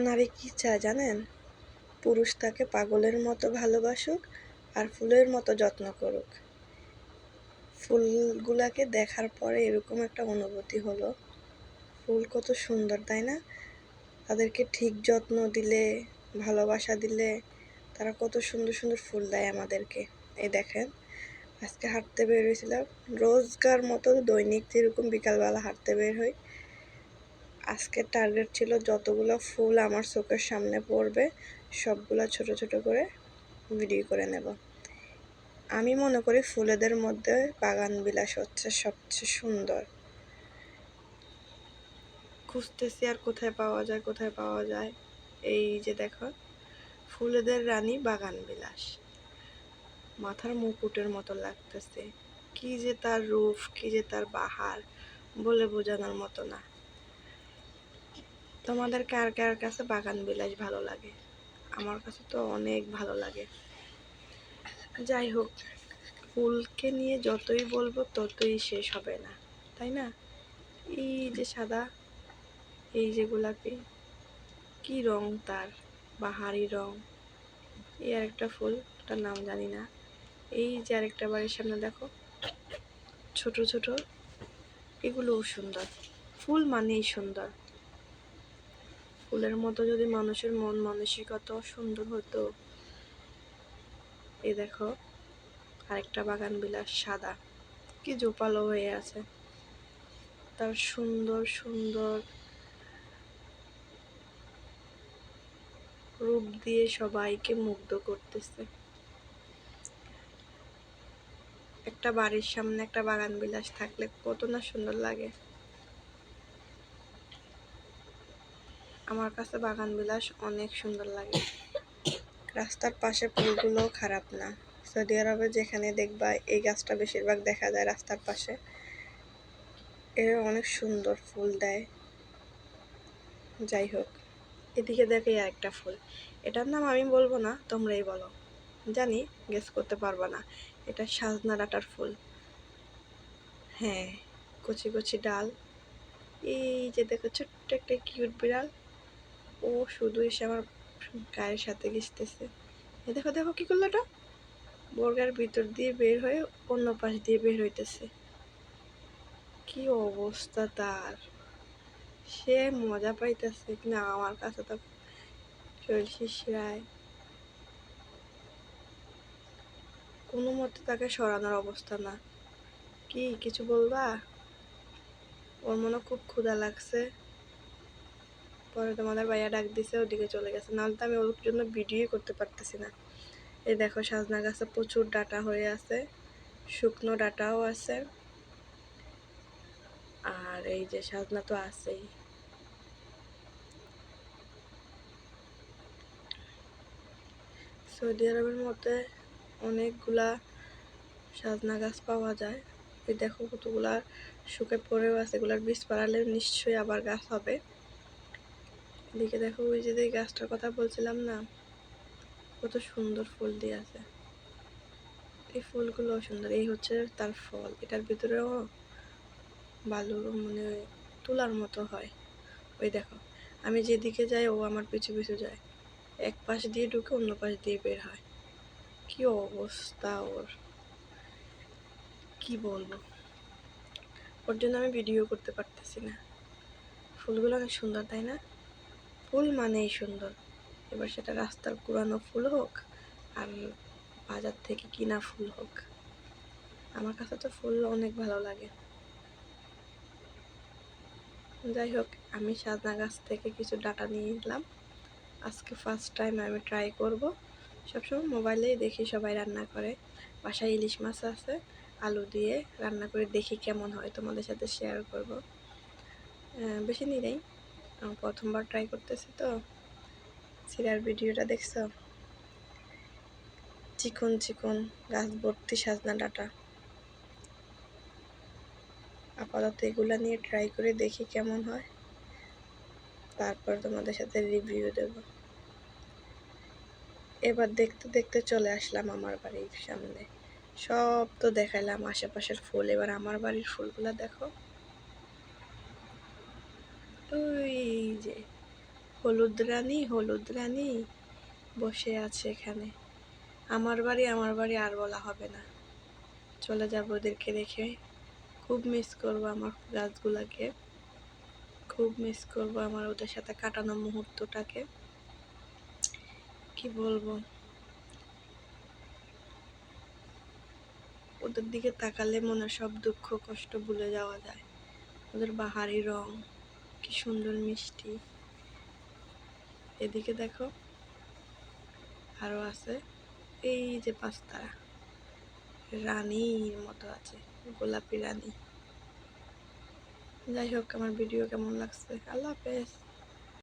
নারী কি চায় জানেন? পুরুষ তাকে পাগলের মতো ভালোবাসুক আর ফুলের মতো যত্ন করুক। ফুলগুলাকে দেখার পরে এরকম একটা অনুভূতি হলো, ফুল কত সুন্দর তাই না? তাদেরকে ঠিক যত্ন দিলে, ভালোবাসা দিলে তারা কত সুন্দর সুন্দর ফুল দেয় আমাদেরকে। এই দেখেন, আজকে হাঁটতে বের হয়েছিলাম, রোজকার মতো দৈনিক যেরকম বিকালবেলা হাঁটতে বের হই, আজকের টার্গেট ছিল যতগুলো ফুল আমার চোখের সামনে পড়বে সবগুলো ছোট ছোট করে ভিডিও করে নেব। আমি মনে করি ফুলেদের মধ্যে বাগান বিলাস হচ্ছে সবচেয়ে সুন্দর। খুঁজতেছি আর কোথায় পাওয়া যায় কোথায় পাওয়া যায়। এই যে দেখো, ফুলেদের রানী বাগান বিলাস, মাথার মুকুটের মতো লাগতেছে। কি যে তার রূপ, কি যে তার বাহার, বলে বোঝানোর মতো না। তোমাদের কার কার কাছে বাগান বিলাস ভালো লাগে? আমার কাছে তো অনেক ভালো লাগে। যাই হোক, ফুলকে নিয়ে যতই বলবো ততই শেষ হবে না, তাই না? এই যে সাদা, এই যে গোলাপি, কি রং তার, বাহারি রং। এই আরেকটা ফুল, তার নাম জানি না। এই যে আরেকটা বাড়ির সামনে দেখো, ছোট ছোট, এগুলোও সুন্দর। ফুল মানেই সুন্দর। ফুলের মতো যদি মানুষের মন মানসিকতা সুন্দর হতো। এই দেখো আরেকটা বাগান বিলাস, সাদা, কি জোপালো হয়ে আছে। তার সুন্দর সুন্দর রূপ দিয়ে সবাইকে মুগ্ধ করতেছে। একটা বাড়ির সামনে একটা বাগান বিলাস থাকলে কত না সুন্দর লাগে। আমার কাছে বাগান বিলাস অনেক সুন্দর লাগে। রাস্তার পাশে ফুলগুলো খারাপ না। সৌদি আরবে যেখানে দেখবা এই গাছটা বেশিরভাগ দেখা যায় রাস্তার পাশে, এর অনেক সুন্দর ফুল দেয়। যাই হোক, এদিকে দেখে আরেকটা ফুল, এটার নাম আমি বলবো না, তোমরাই বলো। জানি গেস করতে পারবা না। এটা সাজনা ডাঁটার ফুল। হ্যাঁ, কচি কচি ডাল। এই যে দেখো ছোট্ট একটা কিউট বিড়াল, ও শুধু এসে আমার গায়ের সাথে ঘেঁষতেছে। এ দেখো দেখো কি করলো এটা, বর্গার ভিতর দিয়ে বের হয়ে অন্য পাশ দিয়ে বের হইতেছে। কি অবস্থা তার, সে মজা পাইতেছে কিনা আমার কাছে তো শরীর শিশিরায়। কোনো মতে তাকে সরানোর অবস্থা না। কি কিছু বলবা? ওর মনে খুব ক্ষুধা লাগছে, পরে তোমাদের ভাইয়া ডাক দিছে, ওদিকে চলে গেছে, নাহলে তো আমি ওর জন্য ভিডিও করতে পারতেছি না। এই দেখো সাজনা গাছে প্রচুর ডাঁটা হয়ে আছে, শুকনো ডাঁটাও আছে। আর এই যে সাজনা তো আছেই। সৌদি আরবের মধ্যে অনেকগুলা সাজনা গাছ পাওয়া যায়। এই দেখো কতগুলা শুকে পড়েও আছে, এগুলার বীজ পাড়ালে নিশ্চয়ই আবার গাছ হবে। এদিকে দেখো ওই যে গাছটার কথা বলছিলাম না, কত সুন্দর ফুল দিয়ে আছে। এই ফুলগুলো সুন্দর। এই হচ্ছে তার ফল, এটার ভিতরেও বালুর মানে তুলার মতো হয়। ওই দেখো, আমি যেদিকে যাই ও আমার পিছু পিছু যায়, এক পাশ দিয়ে ঢুকে অন্য পাশ দিয়ে বের হয়। কি অবস্থা ওর, কি বলবো। ওর জন্য আমি ভিডিও করতে পারতেছি না। ফুলগুলো অনেক সুন্দর তাই না? ফুল মানেই সুন্দর। এবার সেটা রাস্তার কুড়ানো ফুল হোক আর বাজার থেকে কিনা ফুল হোক, আমার কাছে তো ফুল অনেক ভালো লাগে। যাই হোক, আমি সাজনা গাছ থেকে কিছু ডাটা নিয়ে নিলাম। আজকে ফার্স্ট টাইম আমি ট্রাই করব। সবসময় মোবাইলেই দেখি সবাই রান্না করে। বাসায় ইলিশ মাছ আছে, আলু দিয়ে রান্না করে দেখি কেমন হয়, তোমাদের সাথে শেয়ার করব। বেশি নিই নেই, প্রথমবার ট্রাই করতেছি তো। সিরার ভিডিওটা দেখছো? চিকন চিকন গাছ ভর্তি সাজনা ডাঁটা। আপাতত এগুলা নিয়ে ট্রাই করে দেখি কেমন হয়, তারপর তোমাদের সাথে রিভিউ দেব। এবার দেখতে দেখতে চলে আসলাম আমার বাড়ির সামনে। সব তো দেখাইলাম আশেপাশের ফুল, এবার আমার বাড়ির ফুলগুলা দেখো। ওই যে হলুদ রানী বসে আছে এখানে। আমার বাড়ি আর বলা হবে না। চলে যাবো ওদেরকে রেখে। খুব মিস করব আমার গাছগুলাকে, খুব মিস করব আমার ওদের সাথে কাটানো মুহূর্তটাকে। কি বলবো, ওদের দিকে তাকালে মনে সব দুঃখ কষ্ট ভুলে যাওয়া যায়। ওদের বাহারি রং কি সুন্দর মিষ্টি। এদিকে দেখো আরো আছে, এই যে পাঁচতারা রানীর মতো আছে, গোলাপি রানী। যাই হোক, আমার ভিডিও কেমন লাগছে? আল্লাহ হাফেজ।